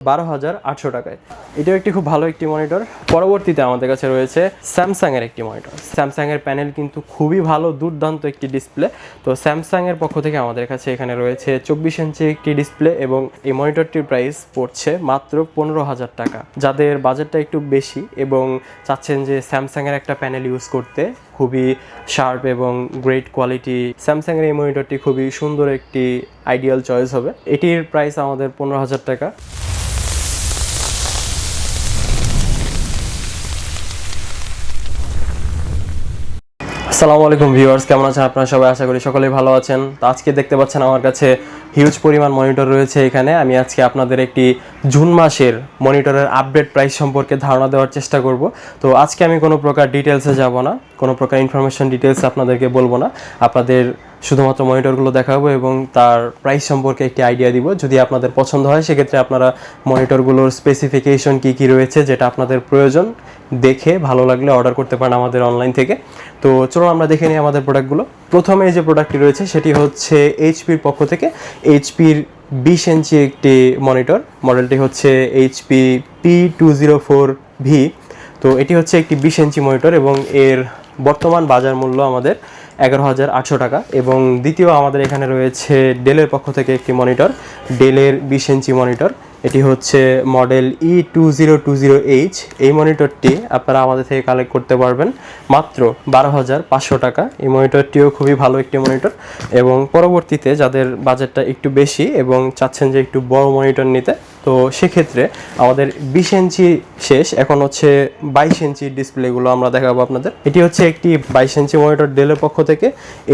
12,800 টাকায়। এটাও একটি খুব ভালো একটি মনিটর। পরবর্তীতে আমাদের কাছে রয়েছে স্যামসাংয়ের একটি মনিটর। স্যামসাংয়ের প্যানেল কিন্তু খুবই ভালো, দুর্দান্ত একটি ডিসপ্লে। তো স্যামসাংয়ের পক্ষ থেকে আমাদের কাছে এখানে রয়েছে 24 ইঞ্চি একটি ডিসপ্লে এবং এই মনিটরটির প্রাইস পড়ছে মাত্র 15,000 টাকা। যাদের বাজেটটা একটু বেশি এবং চাচ্ছেন যে স্যামসাংয়ের একটা প্যানেল ইউজ করতে, খুবই শার্প এবং গ্রেট কোয়ালিটি, স্যামসাংয়ের এই মনিটরটি খুবই সুন্দর একটি আইডিয়াল চয়েস হবে। এটির প্রাইস আমাদের 15,000 টাকা। আসসালামু আলাইকুম ভিউয়ার্স, কেমন আছেন আপনারা সবাই? আশা করি সকলেই ভালো আছেন। তো আজকে দেখতে পাচ্ছেন আমার কাছে হিউজ পরিমাণ মনিটর রয়েছে এখানে। আমি আজকে আপনাদের একটি জুন মাসের মনিটরের আপডেট প্রাইস সম্পর্কে ধারণা দেওয়ার চেষ্টা করব। তো আজকে আমি কোনো প্রকার ডিটেলসে যাব না, কোনো প্রকার ইনফরমেশন ডিটেলস আপনাদেরকে বলবো না। আপনাদের শুধুমাত্র মনিটরগুলো দেখাবো এবং তার প্রাইস সম্পর্কে একটি আইডিয়া দিব। যদি আপনাদের পছন্দ হয় সেক্ষেত্রে আপনারা মনিটরগুলোর স্পেসিফিকেশন কী কী রয়েছে, যেটা আপনাদের প্রয়োজন, দেখে ভালো লাগলে অর্ডার করতে পারেন আমাদের অনলাইন থেকে। তো চলুন আমরা দেখে নিই আমাদের প্রোডাক্টগুলো। প্রথমে যে প্রোডাক্টটি রয়েছে সেটি হচ্ছে এইচপির পক্ষ থেকে এইচপির 20 ইঞ্চি একটি মনিটর। মডেলটি হচ্ছে এইচপি P204V। তো এটি হচ্ছে একটি 20 ইঞ্চি মনিটর এবং এর বর্তমান বাজার মূল্য আমাদের 11,800 টাকা। এবং দ্বিতীয় আমাদের এখানে রয়েছে ডেলের পক্ষ থেকে একটি মনিটর, ডেলের 20 ইঞ্চি মনিটর। এটি হচ্ছে মডেল E2020H। এই মনিটরটি আপনারা আমাদের থেকে কালেক্ট করতে পারবেন মাত্র 12,500 টাকা। এই মনিটরটিও খুবই ভালো একটি মনিটর। এবং পরবর্তীতে যাদের বাজেটটা একটু বেশি এবং চাচ্ছেন যে একটু বড় মনিটর নিতে, তো সেক্ষেত্রে আমাদের 20 ইঞ্চি শেষ, এখন হচ্ছে 22 ইঞ্চি ডিসপ্লেগুলো আমরা দেখাবো আপনাদের। এটি হচ্ছে একটি 22 ইঞ্চি মনিটর ডেলের পক্ষ থেকে।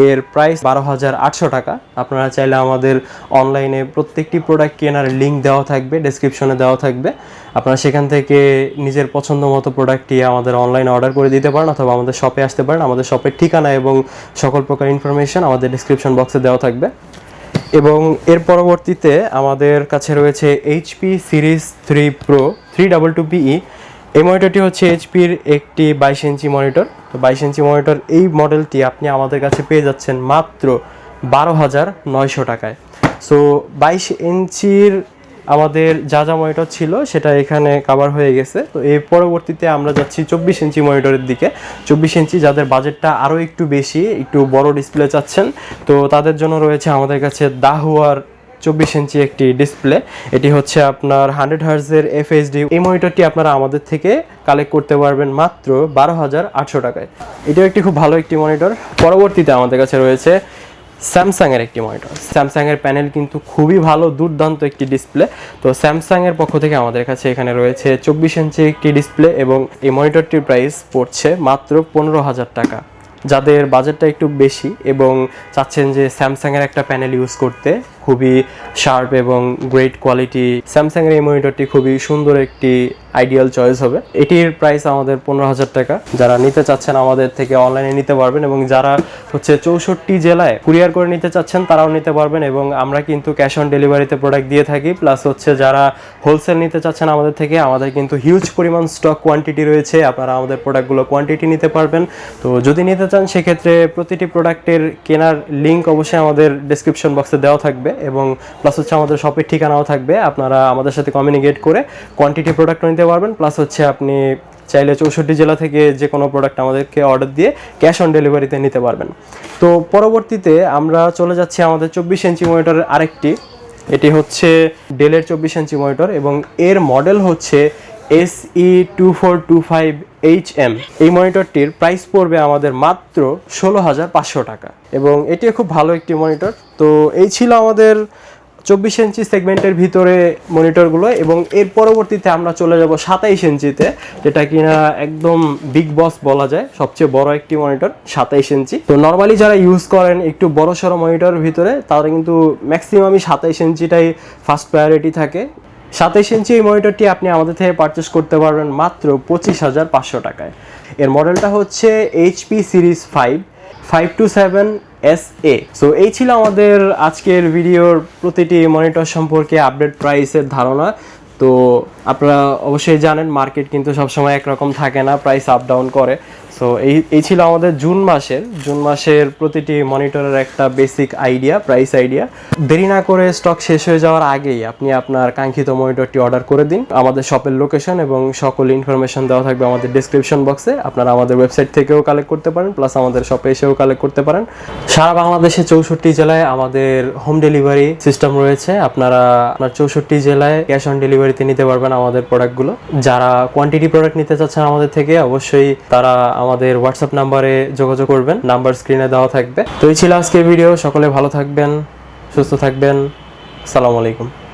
এর প্রাইস 12,800 টাকা। আপনারা চাইলে আমাদের অনলাইনে প্রত্যেকটি প্রোডাক্ট কেনার লিঙ্ক দেওয়া থাকবে, ডেসক্রিপশনে দেওয়া থাকবে। আপনারা সেখান থেকে নিজের পছন্দ মতো প্রোডাক্টটি আমাদের অনলাইনে অর্ডার করে দিতে পারেন অথবা আমাদের শপে আসতে পারেন। আমাদের শপের ঠিকানা এবং সকল প্রকার ইনফরমেশন আমাদের ডেসক্রিপশন বক্সে দেওয়া থাকবে। এবং এর পরবর্তীতে আমাদের কাছে রয়েছে এইচপি সিরিজ 3 প্রো 322PE। এই মনিটরটি হচ্ছে এইচপির একটি 22 ইঞ্চি মনিটর। তো 22 ইঞ্চি মনিটর এই মডেলটি আপনি আমাদের কাছে পেয়ে যাচ্ছেন মাত্র 12,900 টাকায়। সো 22 ইঞ্চির আমাদের যা যা মনিটর ছিল সেটা এখানে কভার হয়ে গেছে। তো এর পরবর্তীতে আমরা যাচ্ছি 24 ইঞ্চি মনিটরের দিকে। 24 ইঞ্চি যাদের বাজেটটা আরও একটু বেশি, একটু বড় ডিসপ্লে চাচ্ছেন, তো তাদের জন্য রয়েছে আমাদের কাছে দাহুয়ার 24 ইঞ্চি একটি ডিসপ্লে। এটি হচ্ছে আপনার 100 হার্জের FHD। এই মনিটরটি আপনারা আমাদের থেকে কালেক্ট করতে পারবেন মাত্র 12,800 টাকায়। এটাও একটি খুব ভালো একটি মনিটর। পরবর্তীতে আমাদের কাছে রয়েছে স্যামসাংয়ের একটি মনিটর। স্যামসাংয়ের প্যানেল কিন্তু খুবই ভালো, দুর্দান্ত একটি ডিসপ্লে। তো স্যামসাংয়ের পক্ষ থেকে আমাদের কাছে এখানে রয়েছে 24 ইঞ্চি একটি ডিসপ্লে এবং এই মনিটরটির প্রাইস পড়ছে মাত্র 15,000 টাকা। যাদের বাজেটটা একটু বেশি এবং চাচ্ছেন যে স্যামসাংয়ের একটা প্যানেল ইউজ করতে, খুবই শার্প এবং গ্রেট কোয়ালিটি, স্যামসাংয়ের এই মনিটরটি খুবই সুন্দর একটি আইডিয়াল চয়েস হবে। এটির প্রাইস আমাদের 15,000 টাকা। যারা নিতে চাচ্ছেন আমাদের থেকে অনলাইনে নিতে পারবেন এবং যারা হচ্ছে 64 জেলায় কুরিয়ার করে নিতে চাচ্ছেন তারাও নিতে পারবেন। এবং আমরা কিন্তু ক্যাশ অন ডেলিভারিতে প্রোডাক্ট দিয়ে থাকি। প্লাস হচ্ছে যারা হোলসেল নিতে চাচ্ছেন আমাদের থেকে, আমাদের কিন্তু হিউজ পরিমাণ স্টক কোয়ান্টিটি রয়েছে। আপনারা আমাদের প্রোডাক্টগুলো কোয়ান্টিটি নিতে পারবেন। তো যদি নিতে চান সেক্ষেত্রে প্রতিটি প্রোডাক্টের কেনার লিঙ্ক অবশ্যই আমাদের ডেসক্রিপশন বক্সে দেওয়া থাকবে এবং প্লাস হচ্ছে আমাদের শপের ঠিকানাও থাকবে। আপনারা আমাদের সাথে কমিউনিকেট করে কোয়ান্টিটি প্রোডাক্ট নিতে পারবেন। প্লাস হচ্ছে আপনি চাইলে 64 জেলা থেকে যে কোনো প্রোডাক্ট আমাদেরকে অর্ডার দিয়ে ক্যাশ অন ডেলিভারিতে নিতে পারবেন। তো পরবর্তীতে আমরা চলে যাচ্ছি আমাদের 24 ইঞ্চি মনিটরের আরেকটি। এটি হচ্ছে ডেলের 24 ইঞ্চি মনিটর এবং এর মডেল হচ্ছে SE2425HM। এই মনিটরটির প্রাইস পড়বে আমাদের মাত্র 16,500 টাকা এবং এটিও খুব ভালো একটি মনিটর। তো এই ছিল আমাদের 24 ইঞ্চি সেগমেন্টের ভিতরে মনিটরগুলো। এবং এর পরবর্তীতে আমরা চলে যাব 27 ইঞ্চিতে, যেটা কিনা একদম বিগ বস বলা যায়, সবচেয়ে বড় একটি মনিটর 27 ইঞ্চি। তো নর্মালি যারা ইউজ করেন একটু বড় সড়ো মনিটরের ভিতরে, তারা কিন্তু ম্যাক্সিমামই 27 ইঞ্চিটাই ফার্স্ট প্রায়োরিটি থাকে। 27 ইঞ্চি এই মনিটরটি আপনি আমাদের থেকে পারচেস করতে পারবেন মাত্র 25,500 টাকায়। এর মডেলটা হচ্ছে এইচপি সিরিজ 527SA। সো এই ছিল আমাদের আজকের ভিডিওর প্রতিটি মনিটর সম্পর্কে আপডেট প্রাইসের ধারণা। তো আপনারা অবশ্যই জানেন মার্কেট কিন্তু সবসময় একরকম থাকে না, প্রাইস আপ ডাউন করে। সো এই ছিল আমাদের জুন মাসের প্রতিটি মনিটরের একটা বেসিক আইডিয়া, প্রাইস আইডিয়া। দেরি না করে স্টক শেষ হয়ে যাওয়ার আগেই আপনি আপনার কাঙ্ক্ষিত মনিটরটি অর্ডার করে দিন। আমাদের শপের লোকেশন এবং সকল ইনফরমেশন দেওয়া থাকবে আমাদের ডেসক্রিপশন বক্সে। আপনারা আমাদের ওয়েবসাইট থেকেও কালেক্ট করতে পারেন, প্লাস আমাদের শপে এসেও কালেক্ট করতে পারেন। সারা বাংলাদেশে 64 জেলায় আমাদের হোম ডেলিভারি সিস্টেম রয়েছে। আপনারা আপনার 64 জেলায় ক্যাশ অন ডেলিভারিতে নিতে পারবেন আমাদের প্রোডাক্টগুলো। যারা কোয়ান্টিটি প্রোডাক্ট নিতে চাচ্ছেন আমাদের থেকে, অবশ্যই তারা আমাদের হোয়াটসঅ্যাপ নাম্বারে যোগাযোগ করবেন, নাম্বার স্ক্রিনে দেওয়া থাকবে। তো এই ছিল আজকের ভিডিও। সকলে ভালো থাকবেন, সুস্থ থাকবেন। আসসালামু আলাইকুম।